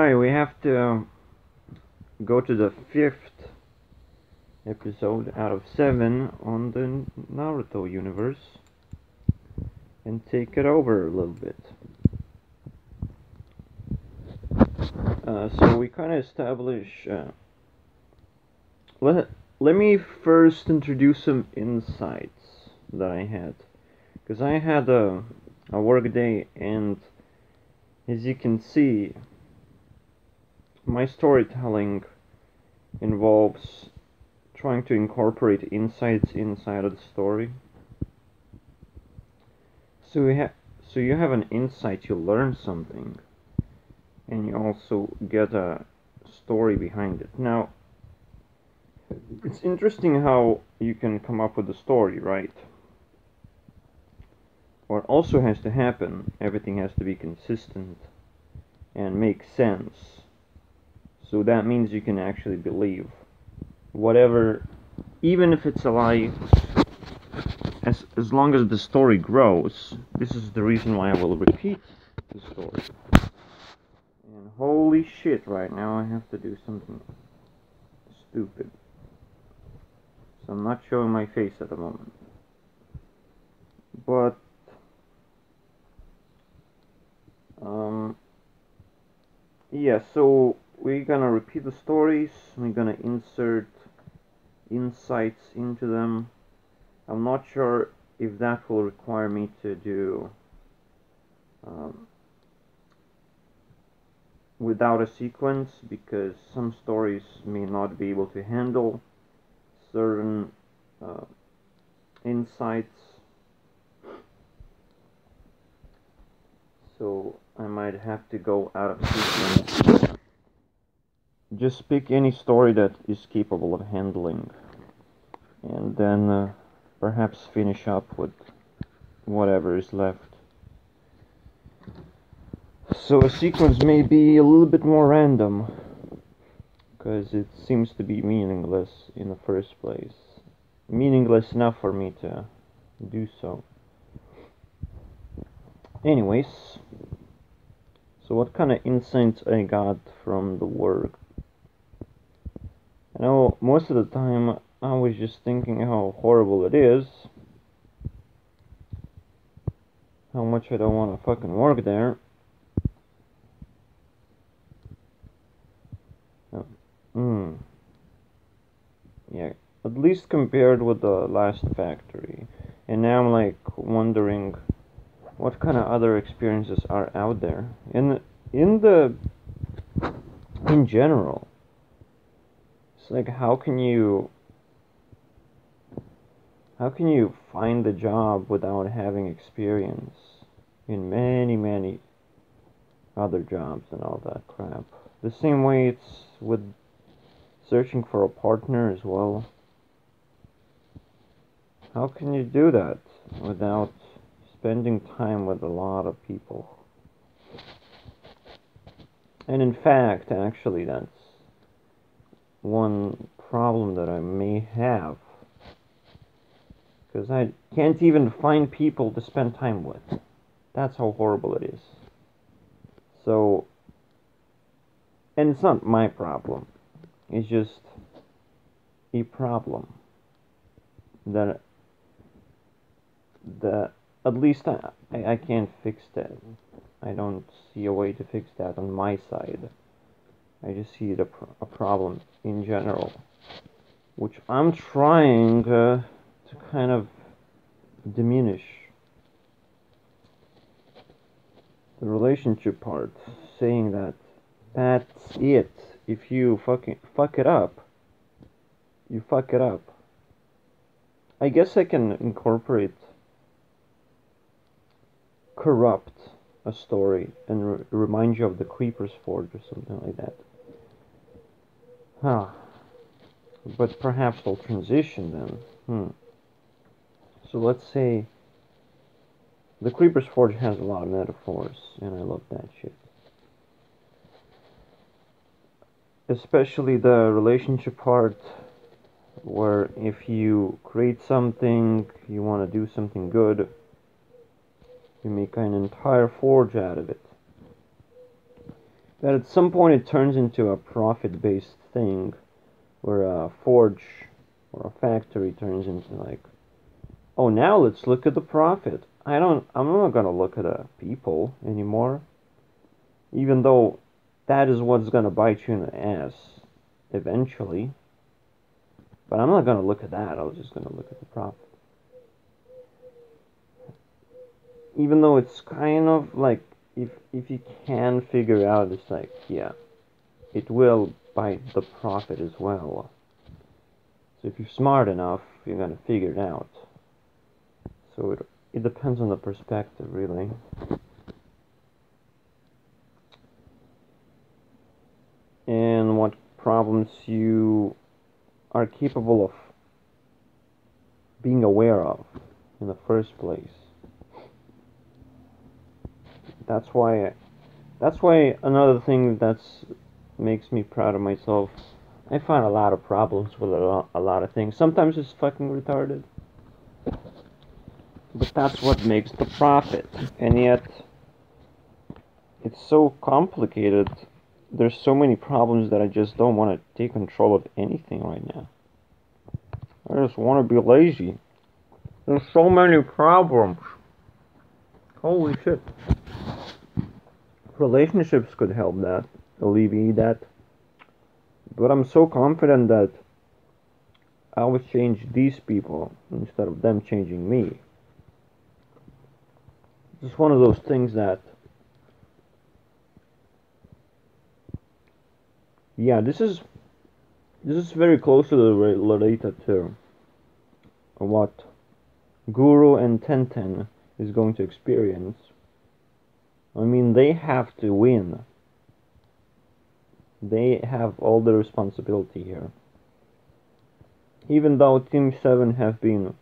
Alright, we have to go to the 5th episode out of 7 on the Naruto universe and take it over a little bit. So we kind of establish... let me first introduce some insights that I had. Because I had a work day, and as you can see, my storytelling involves trying to incorporate insights inside of the story. So you have an insight, you learn something, and you also get a story behind it. Now, it's interesting how you can come up with a story, right? What also has to happen, everything has to be consistent and make sense. So that means you can actually believe whatever, even if it's a lie, as long as the story grows. This is the reason why I will repeat the story. And holy shit, right now I have to do something stupid. So I'm not showing my face at the moment. But yeah, so we're gonna repeat the stories, we're gonna insert insights into them. I'm not sure if that will require me to do without a sequence, because some stories may not be able to handle certain insights. So I might have to go out of sequence. Just pick any story that is capable of handling, and then perhaps finish up with whatever is left. So a sequence may be a little bit more random, because it seems to be meaningless in the first place. Meaningless enough for me to do so. Anyways, so what kind of insights I got from the work? I know most of the time I was just thinking how horrible it is, how much I don't want to fucking work there. Yeah, at least compared with the last factory. And now I'm like wondering what kind of other experiences are out there in general. It's like, how can you find a job without having experience in many other jobs and all that crap? The same way it's with searching for a partner as well. How can you do that without spending time with a lot of people? And in fact, actually, that's one problem that I may have, because I can't even find people to spend time with. That's how horrible it is. So, and it's not my problem. It's just a problem that at least I can't fix that. I don't see a way to fix that on my side. I just see a problem in general, which I'm trying to kind of diminish. The relationship part, saying that that's it. If you fucking fuck it up, you fuck it up. I guess I can incorporate corrupt a story and remind you of the Creeper's Forge or something like that. But perhaps I'll transition then. So let's say the Creeper's Forge has a lot of metaphors, and I love that shit. Especially the relationship part, where if you create something, you want to do something good, you make an entire forge out of it. that at some point it turns into a profit-based thing, where a forge or a factory turns into like, oh, now let's look at the profit. I'm not gonna look at people anymore, even though that is what's gonna bite you in the ass eventually. But I'm not gonna look at that. I'm just gonna look at the profit. Even though it's kind of like, if you can figure out, it's like, yeah, it will bite the profit as well. So if you're smart enough, you're gonna figure it out. So it depends on the perspective, really. And what problems you are capable of being aware of in the first place. That's why another thing that's makes me proud of myself, I find a lot of problems with a lot of things. Sometimes it's fucking retarded. But that's what makes the profit. And yet, it's so complicated. There's so many problems that I just don't want to take control of anything right now. I just want to be lazy. There's so many problems. Holy shit. Relationships could help that, alleviate that. But I'm so confident that I would change these people instead of them changing me. It's one of those things that, yeah, this is very closely related to what Guru and Tenten is going to experience. I mean, they have to win. They have all the responsibility here. Even though Team 7 have been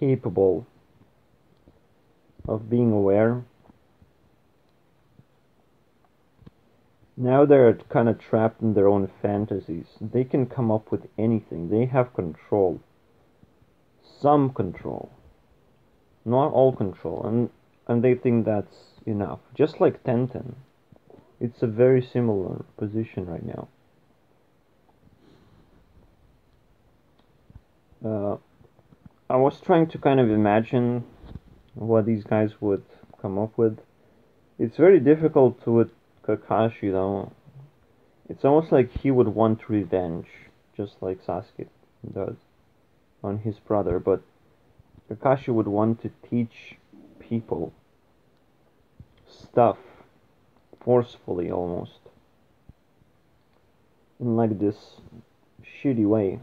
capable of being aware, now they're kind of trapped in their own fantasies. They can come up with anything. They have control. Some control. Not all control. And they think that's enough. Just like Tenten. It's a very similar position right now. I was trying to kind of imagine what these guys would come up with. It's very difficult with Kakashi, though. It's almost like he would want revenge, just like Sasuke does on his brother, but Kakashi would want to teach people stuff forcefully, almost, in like this shitty way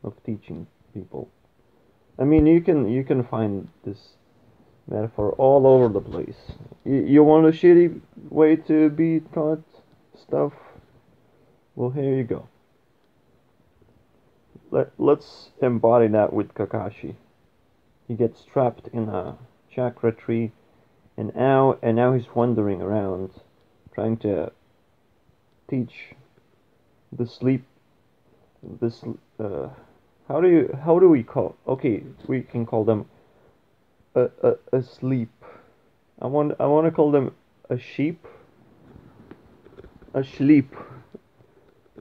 of teaching people. I mean, you can find this metaphor all over the place. You want a shitty way to be taught stuff? Well, here you go. Let's embody that with Kakashi. He gets trapped in a chakra tree, and now he's wandering around, trying to teach the sleep. This how do we call? Okay, we can call them a sleep. I want to call them a sheep. A sleep.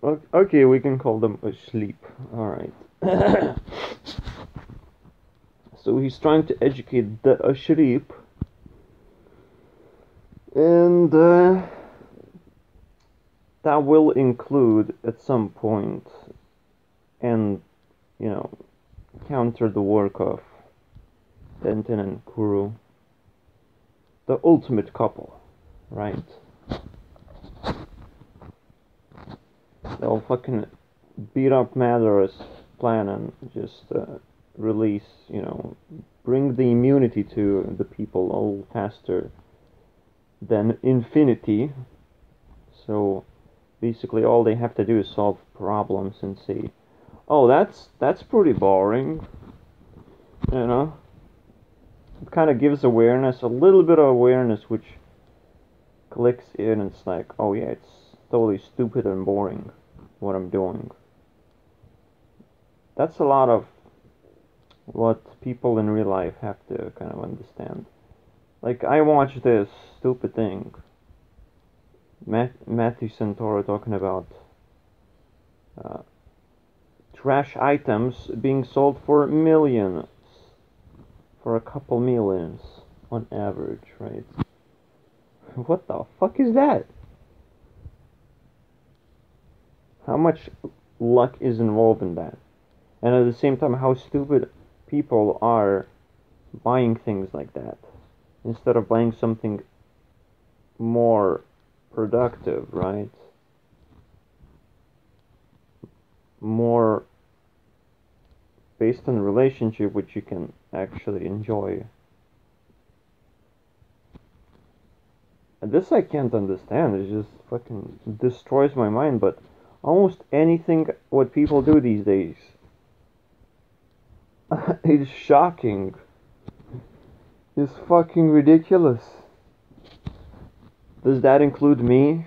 Okay, we can call them a sleep. All right. So he's trying to educate a sheep, and that will include at some point, and counter the work of Tenten and Guru, the ultimate couple, right? They'll fucking beat up Madara's plan and just release, bring the immunity to the people all faster than infinity. So basically all they have to do is solve problems and say, oh, that's pretty boring, It kind of gives awareness, a little bit of awareness, which clicks in, and it's like, oh yeah, it's totally stupid and boring what I'm doing. That's a lot of what people in real life have to kind of understand. Like, I watch this stupid thing, Matthew Santoro talking about uh, trash items being sold for millions, for a couple millions on average, right? What the fuck is that? How much luck is involved in that? And at the same time, how stupid people are buying things like that instead of buying something more productive, right? More based on a relationship which you can actually enjoy. And this I can't understand. It just fucking destroys my mind. But almost anything what people do these days is shocking. It's fucking ridiculous. Does that include me?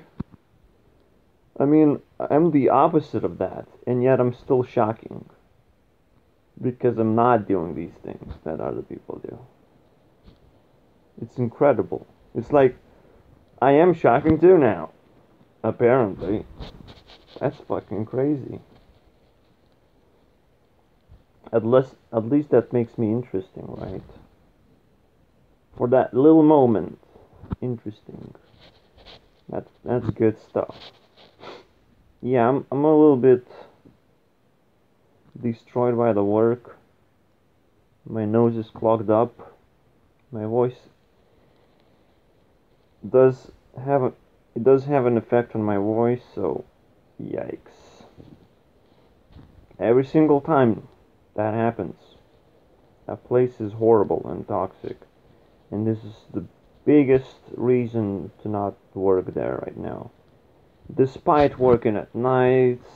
I mean, I'm the opposite of that, and yet I'm still shocking. Because I'm not doing these things that other people do. It's incredible. It's like, I am shocking too now. Apparently. That's fucking crazy. At least that makes me interesting, right? For that little moment. Interesting. That's good stuff. Yeah, I'm a little bit destroyed by the work. My nose is clogged up. My voice does have an effect on my voice, so yikes. Every single time that happens, a place is horrible and toxic, and this is the biggest reason to not work there right now. Despite working at nights,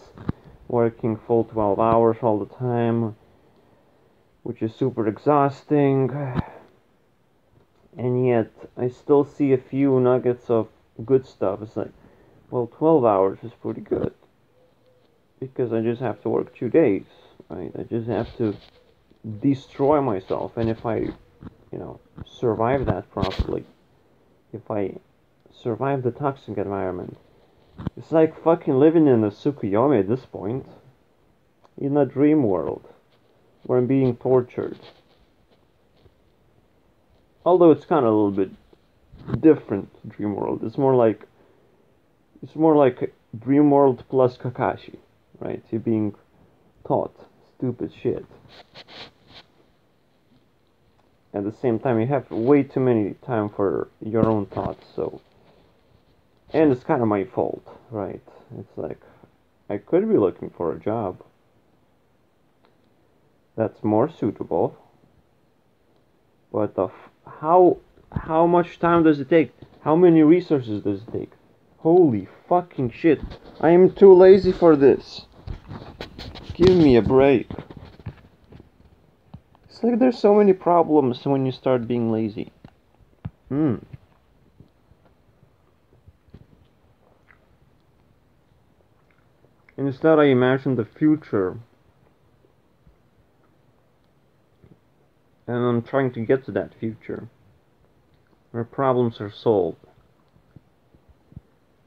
working full 12 hours all the time, which is super exhausting, and yet I still see a few nuggets of good stuff. It's like, well, 12 hours is pretty good, because I just have to work 2 days, right? I just have to destroy myself, and if I, survive that properly, if I survive the toxic environment, it's like fucking living in a Tsukuyomi at this point, in a dream world, where I'm being tortured. Although it's kind of a little bit different Dreamworld. It's more like Dreamworld plus Kakashi, right? You're being taught stupid shit. At the same time, you have way too many time for your own thoughts, so... And it's kind of my fault, right? It's like, I could be looking for a job that's more suitable, but how much time does it take? How many resources does it take? Holy fucking shit. I am too lazy for this. Give me a break. It's like there's so many problems when you start being lazy. Instead, I imagine the future. And I'm trying to get to that future. Where problems are solved.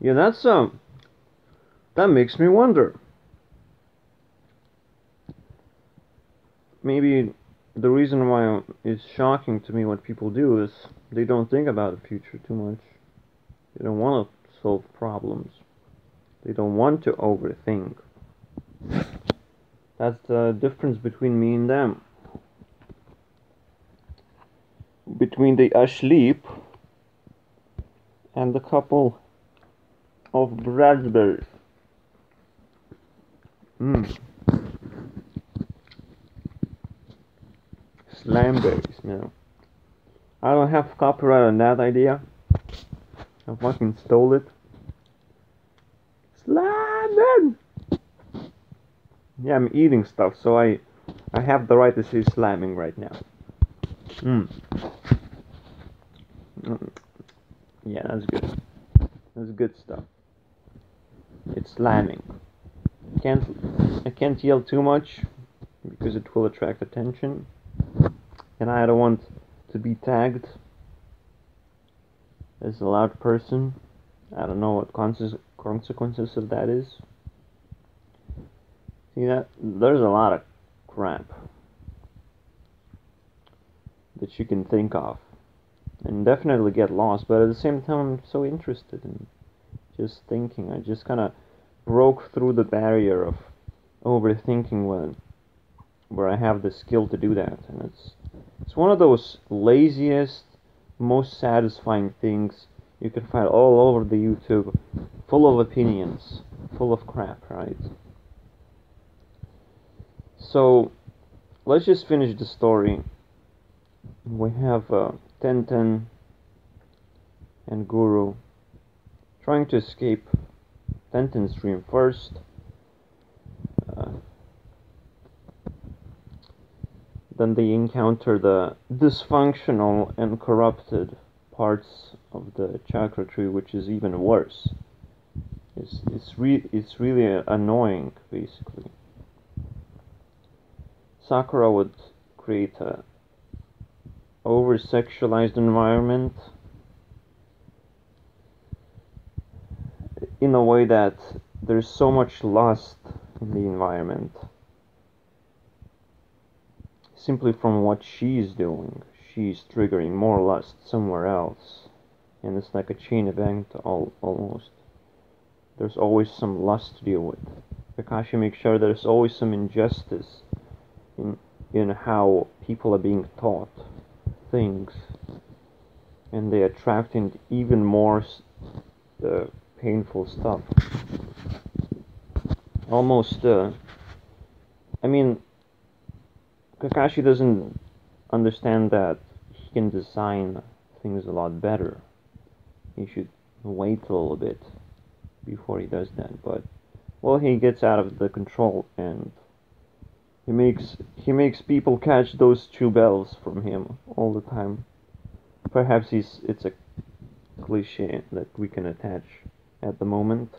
Yeah, that makes me wonder. Maybe the reason why it's shocking to me what people do is they don't think about the future too much. They don't want to solve problems. They don't want to overthink. That's the difference between me and them. Between the asleep and the couple of raspberries. Slamberries, no. I don't have copyright on that idea. I fucking stole it. Slamming! Yeah, I'm eating stuff, so I have the right to say slamming right now. Yeah, that's good. That's good stuff. It's slamming. I can't yell too much because it will attract attention, and I don't want to be tagged as a loud person. I don't know what consequences of that is. See that? There's a lot of crap that you can think of. And definitely get lost, but at the same time I'm so interested in just thinking. I just kinda broke through the barrier of overthinking where I have the skill to do that, and it's one of those laziest, most satisfying things you can find all over the YouTube, full of opinions, full of crap, right? So let's just finish the story. We have Tenten and Guru trying to escape Tenten's dream first. Then they encounter the dysfunctional and corrupted parts of the chakra tree, which is even worse. It's really annoying, basically. Sakura would create a over-sexualized environment in a way that there's so much lust in the environment simply from what she's doing. She's triggering more lust somewhere else, and it's like a chain event almost. There's always some lust to deal with. Kakashi makes sure there's always some injustice in how people are being taught things, and they attract in even more painful stuff. Almost, I mean, Kakashi doesn't understand that he can design things a lot better. He should wait a little bit before he does that, but well, he gets out of the control and he makes people catch those two bells from him all the time. Perhaps it's a cliche that we can attach at the moment.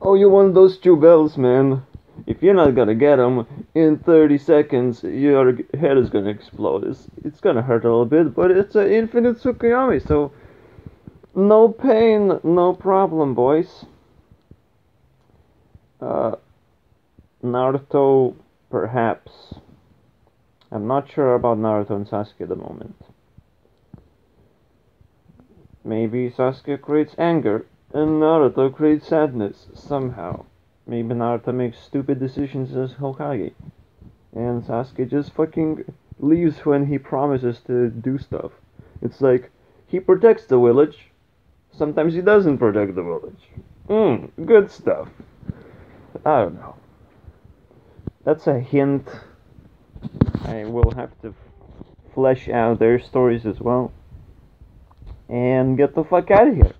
Oh, you want those two bells, man? If you're not gonna get them in 30 seconds, your head is gonna explode. It's gonna hurt a little bit, but it's an infinite Tsukuyomi, so no pain, no problem, boys. Naruto, perhaps. I'm not sure about Naruto and Sasuke at the moment. Maybe Sasuke creates anger, and Naruto creates sadness, somehow. Maybe Naruto makes stupid decisions as Hokage, and Sasuke just fucking leaves when he promises to do stuff. It's like, he protects the village, sometimes he doesn't protect the village. Good stuff. I don't know. That's a hint. I will have to flesh out their stories as well. And get the fuck out of here.